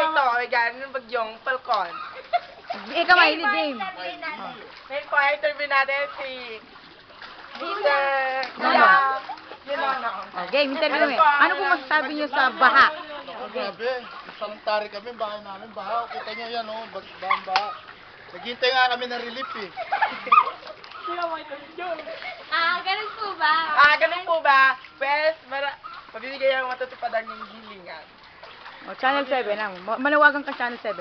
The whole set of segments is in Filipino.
ito, ay galing ng bagyong Falcon. Ikaw mahilig game. Ngayon po ay interview natin si Mr. Linono. Game, interview mo. Ano po masasabi niyo sa baha? Grabe, salantari kami, bahay namin, baha. Kita nyo yan, oh, baha. Naghintay nga kami ng relief, eh. Ganun po ba? Ganun po ba? Well, mabibigay ang matutupadan yung hilingan. Oh, Channel 7. Manawagan ka Channel 7.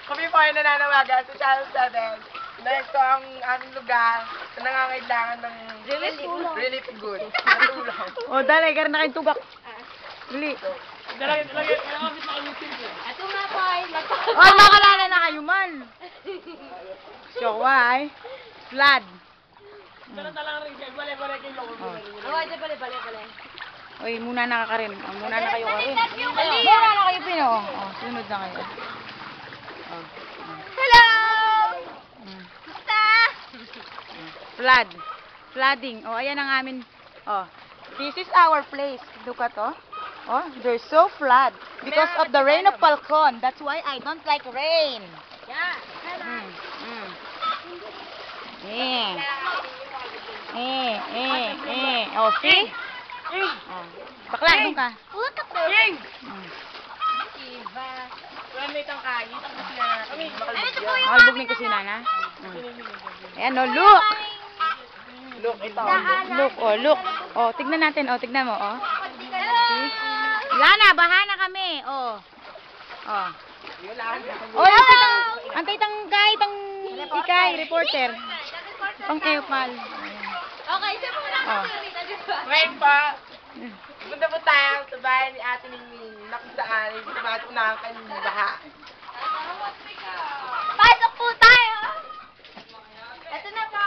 Kami po ay nananawagan sa Channel 7 na ito ang aming lugar na nangangailangan ng relief good. Tulong. Oh, dali, karon na kayong tubak. Dali. Ato nga po ay Ay, makalala na kayo man. So, why? Flood. Bale. Uy, muna na ka rin. Muna na kayo ka rin. Muna na kayo, Pino. Oh, sunod na kayo. Oh. Hello! Mm. Basta! Flood. Flooding. Oh, ayan ang amin. Oh. This is our place. Look at oh. Oh, there's so flood because of the rain of Falcon. That's why I don't like rain. Yeah. Oh, see? Oh. Bakla, doon ka. Utak ko. Iba. Well, may tangkayi. Tapos sila na kami. Ano ito po yung Makalbog ni kusina na. Ayan, oh, look. Look, ito. Look, oh, look. Oh, tignan natin. Oh, tignan mo, oh. Hello! Lana, baha na kami. Oh. Oh. Yun lang. Oh, ang titang ikay, reporter. Pang Epal. Okay, siya po lang Oh. Ngayon pa, punta po tayo sa bahay ni Ate Ningning na kung saan ay pumasok na ang kanyang baha. Pasok po tayo! Ito na po.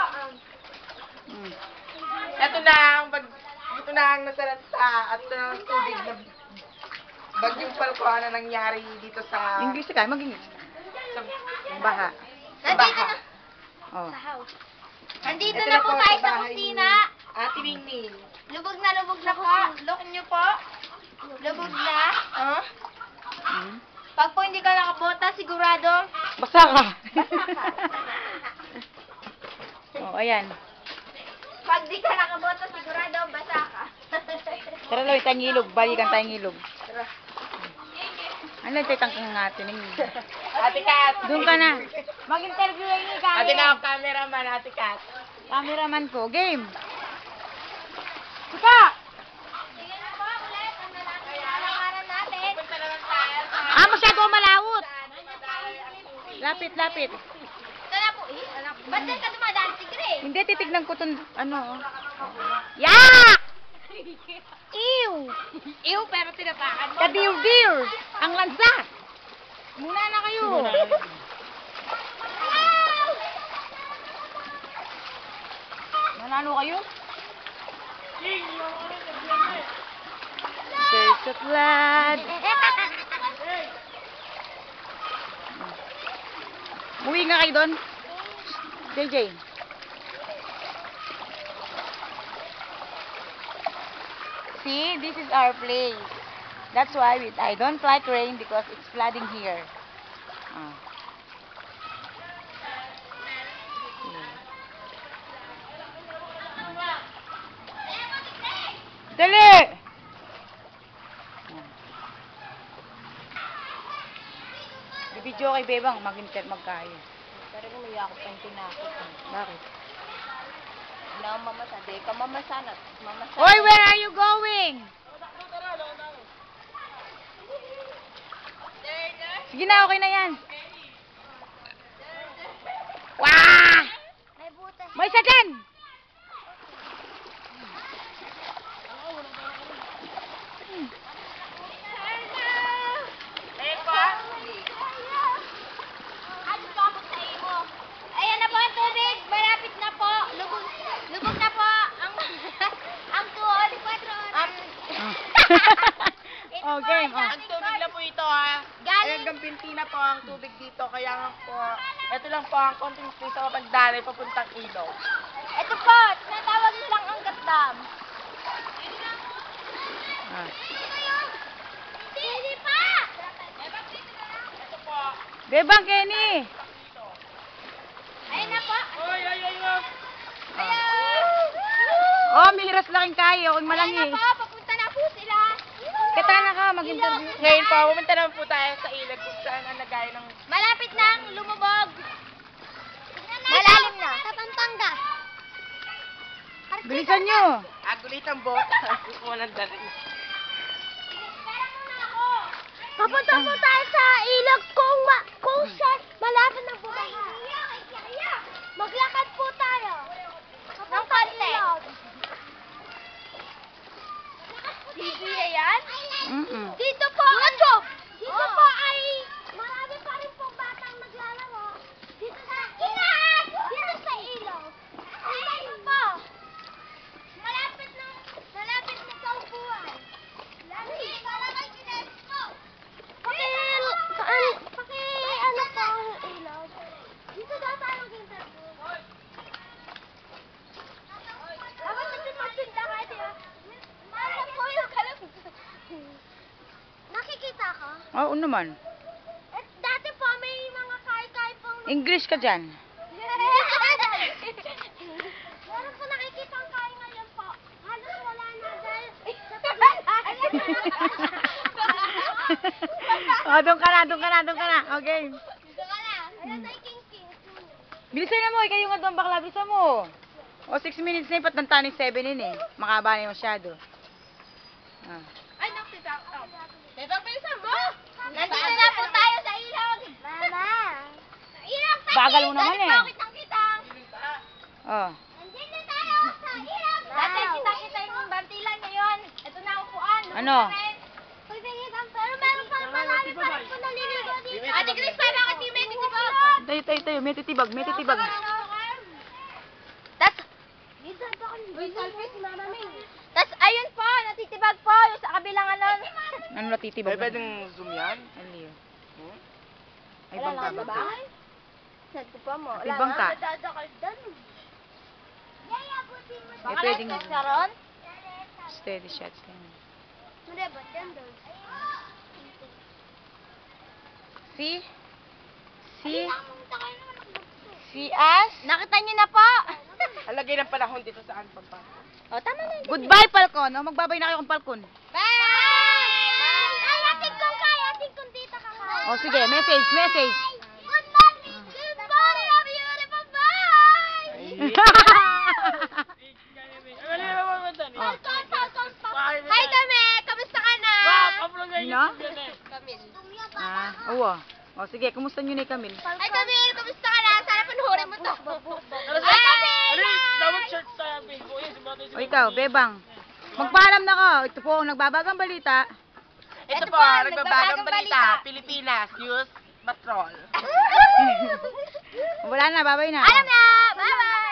Ito na ang nasalanta at ito na ang tubig na bagyong Falcon na nangyari dito sa English ka, mag-English. sa Baha. Nandito na. Oh. Sa house. Nandito Ito na po po tayo sa sa bahay kusina. ni Ate Ningning. Lubog na po. Look niyo po. Lubog na. Huh? Pag po hindi ka nakabota, sigurado. Basa ka. Oh, ayan. Pag di ka nakabota, sigurado, basa ka. Tara, Loy, tayong ilog. Balikan tayong ilog. Tara. Ano yung titangkang natin? Ate Kat. Doon ka na. Mag-interview lang ni Ate na cameraman, Ate Kat. Cameraman ko. Game. Suka! Sige na po, ulit. Ang nalakaran natin. Punta naman tayo sa Masyado malawot. Lapit. Ito na po. Ba't doon ka dumadaan? Sigre. Hindi, titignan ko itong, ano. Yak! Ew! Ew, pero tinapakan mo. Kadir-dir! Ang lansas! Muna na kayo. Manano kayo? There's a flood. Uwi nga kayo doon. JJ. See, this is our place. That's why I don't like rain because it's flooding here. Ah. Dali! Bibidyo kay Bebang, magkayo. Pero kung may ako pang tinakot. Bakit? Wala akong mamasa. Di ka mamasa. Hoy, where are you going? Sige na, okay na yan. Wah! May butas. May isa dyan! Ngayon pa, Ano pa ako sa iyo? Ayan na po ang tubig. Malapit na po. Lubog na po. Ang 2 o 4 Oh, game. Oh. ang tubig na po ito ha. Galing. Ay, hanggang binti na po ang tubig dito. Kaya nga po, ito lang po ang konting space sa pagdali papuntang ilog. Ito po. Tinatawag nilang ang gatdam. Ah. Hindi pa. Bebang, Kenny. Ayun na po. Oh, mihiras laking kayo. Huwag Ayun malangi. na po, papunta na po sila. Kata na ka, mag-interview. Ngayon po, pumunta naman po tayo sa ilog kung saan ang lagay ng... Malapit nang lumubog. Malalim na. Sa Pampanga. Bilisan nyo. Agulitang boat. Walang dali. Papunta po tayo sa ilog kung saan malapit na bumaha. Maglakad po tayo. Ng konti. Bibili yan? Mm-mm. Dito po. YouTube. Dito po ay marami pa rin pong batang naglalaro. Dito sa dito sa ilog. Ayun po. Malapit na sa upuan. Malapit po. Paki ano po ang ilog. Dito daw tayo mag-interview. Dapat magpinda ka dito. Mahal po yung kalam. Nakikita ka? Oo naman. Eh, dati po may mga kay-kay pong... English ka dyan. Meron po nakikita ang kay ngayon po. Halos wala na dahil Oh, doon ka na. Okay. Dito ka na. Ayun sa king. Bilisan na mo, ikaw yung doon bakla, bilisan mo. O, 6 minutes na yung patnanta ng 7 in eh. Makaba na yung masyado. Ah. Ay, nakita ako. Bebang, bilisan mo! Nandito na po tayo sa ilog. Mama. Sa ilog tayo. Bagal mo naman eh. Dati po kita. Oh. Nandito tayo sa ilog. Dati kita yung bantilan ngayon. Ito na ang upuan. Ano? Pero meron pa marami pa rin po naliligo dito. Ate Chris, paano ka team dito ba? Tayo. May titibag. Tas ayun po, natitibag po yung sa kabilang ano. Ano na titibag? May pwedeng zoom yan? Aliyo. Hmm? Ay, bangka ba? Sabi pa mo. Ay, bangka. Dadakal doon. Yaya, buti mo. Eh, pwedeng... Karon? Steady shots. Hindi ba? Yan doon. See? See us? Nakita niyo na po. Alagay ng panahon dito sa Pampanga. O, tama na. Goodbye, Falcon. Oh, magbabay na kayo kung Falcon. Bye! Ay, ating kong tita ka nga. Oh, sige. Message. Good morning! Good morning, a beautiful bye! Hi kami! Kamusta ka na? Sino? Oo. Oh, sige. Kumusta nyo na Camille? Hi Camille! Kamusta ka na? Sana panuhurin mo to. Hi Camille! O ikaw, Bebang. Magpaalam na ka. Ito po ang nagbabagang balita. Ito po, nagbabagang balita. Pilipinas News Patrol. Wala na, babay na. Alam na! Bye-bye!